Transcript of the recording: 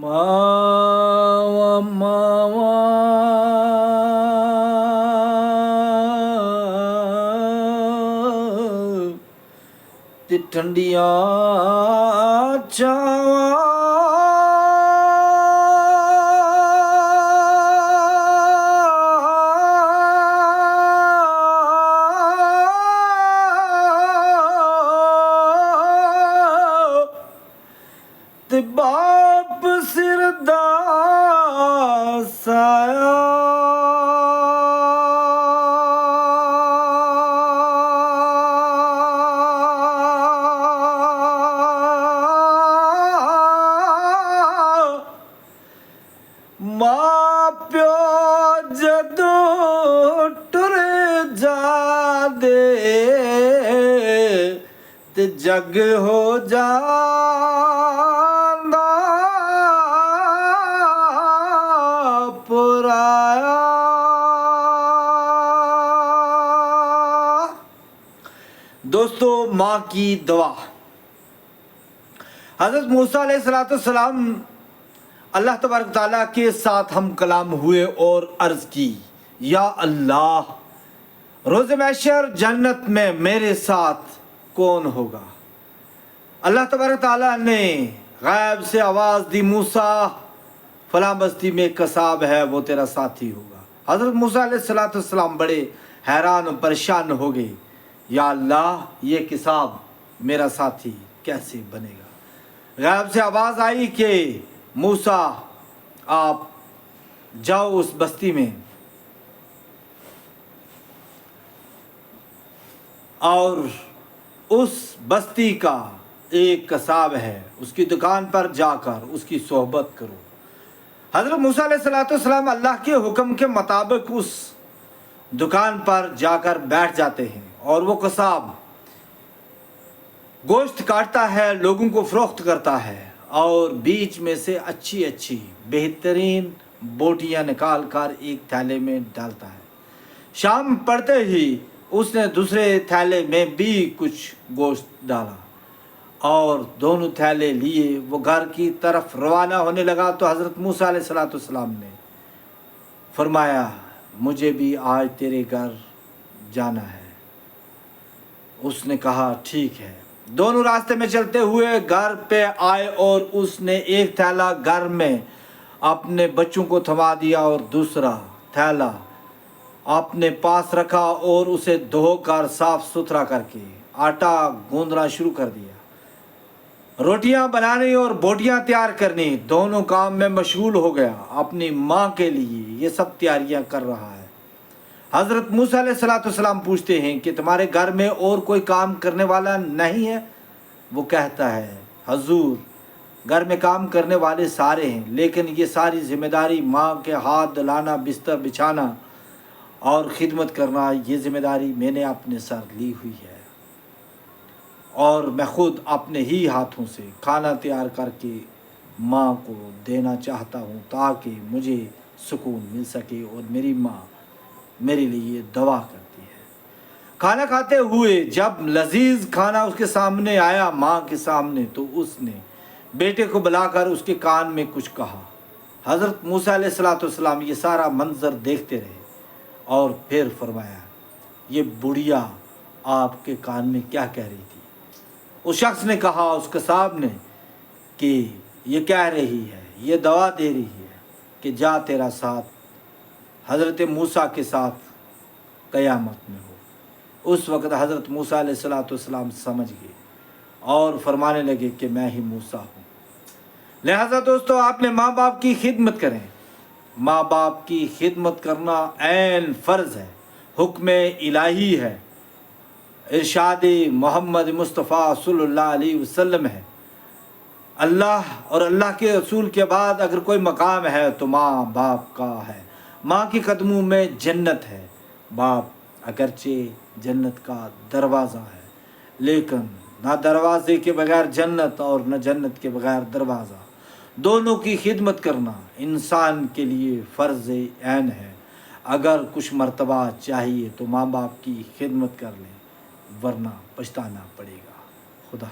ਮਾਵਾ ਮਾਵਾ ਤੇ ਠੰਡੀਆਂ ਤੇ ਬਾਪ ਸਿਰ ਦਾ ਸਾਇਆ ਮਾਂ ਪਿਓ ਜਦੋਂ ਟੁਰ ਜਾਂਦੇ ਤੇ ਜੱਗ ਹੋ ਜਾਂਦਾ ਪੁਰਾਇਆ। दोस्तों, माँ की दुआ। हज़रत मूसा अलैहिस्सलाम अल्लाह तबारक ताला के साथ हम कलाम हुए और अर्ज़ की, या अल्लाह, रोज़ महशर जन्नत में मेरे साथ कौन होगा। अल्लाह तबारक ताला ने गैब से आवाज़ दी, मूसा फलां बस्ती में कसाब है, वो तेरा साथी होगा। हज़रत मूसा अलैहिस्सलाम बड़े हैरान और परेशान हो गए, या अल्लाह, ये कसाब मेरा साथी कैसे बनेगा। गैब से आवाज़ आई कि मूसा, आप जाओ उस बस्ती में और उस बस्ती का एक कसाब है, उसकी दुकान पर जाकर उसकी सोहबत करो। हज़रत मूसा अलैहिस्सलाम अल्लाह के हुक्म के मुताबिक उस दुकान पर जाकर बैठ जाते हैं और वो कसाब गोश्त काटता है, लोगों को फ़रोख्त करता है और बीच में से अच्छी अच्छी बेहतरीन बोटियां निकाल कर एक थैले में डालता है। शाम पड़ते ही उसने दूसरे थैले में भी कुछ गोश्त डाला और दोनों थैले लिए वो घर की तरफ रवाना होने लगा। तो हज़रत मूसा अलैहिस्सलाम ने फरमाया, मुझे भी आज तेरे घर जाना है। उसने कहा, ठीक है। दोनों रास्ते में चलते हुए घर पे आए और उसने एक थैला घर में अपने बच्चों को थमा दिया और दूसरा थैला अपने पास रखा और उसे धोकर साफ सुथरा करके आटा गूंदना शुरू कर दिया। रोटियां बनानी और बोटियां तैयार करनी, दोनों काम में मशगूल हो गया। अपनी माँ के लिए ये सब तैयारियां कर रहा है। हज़रत मूसा अलैहिस्सलाम पूछते हैं कि तुम्हारे घर में और कोई काम करने वाला नहीं है। वो कहता है, हजूर, घर में काम करने वाले सारे हैं, लेकिन ये सारी जिम्मेदारी माँ के हाथ दिलाना, बिस्तर बिछाना और ख़िदमत करना, ये ज़िम्मेदारी मैंने अपने सर ली हुई है और मैं ख़ुद अपने ही हाथों से खाना तैयार करके माँ को देना चाहता हूँ ताकि मुझे सुकून मिल सके और मेरी माँ मेरे लिए दुआ करती है। खाना खाते हुए जब लजीज खाना उसके सामने आया, माँ के सामने, तो उसने बेटे को बुलाकर उसके कान में कुछ कहा। हज़रत मूसा अलैहिस्सलाम ये सारा मंज़र देखते रहे और फिर फरमाया, ये बुढ़िया आपके कान में क्या कह रही थी। उस शख्स ने कहा, उस कसाब ने, कि ये कह रही है, ये दवा दे रही है कि जा तेरा साथ हज़रत मूसा के साथ क़यामत में हो। उस वक़्त हज़रत मूसा अलैहिस्सलाम समझ गए और फरमाने लगे कि मैं ही मूसा हूँ। लिहाजा दोस्तों, आपने माँ बाप की खिदमत करें। माँ बाप की खिदमत करना ऐन फ़र्ज़ है, हुक्म इलाही है, इरशाद मोहम्मद मुस्तफ़ा सल्लल्लाहु अलैहि वसल्लम है। अल्लाह और अल्लाह के रसूल के बाद अगर कोई मकाम है तो माँ बाप का है। माँ के कदमों में जन्नत है। बाप अगरचे जन्नत का दरवाज़ा है, लेकिन ना दरवाज़े के बगैर जन्नत और न जन्नत के बगैर दरवाज़ा। दोनों की खिदमत करना इंसान के लिए फ़र्ज़ ऐन है। अगर कुछ मर्तबा चाहिए तो माँ बाप की खिदमत कर लें, वरना पछताना पड़ेगा। खुदा।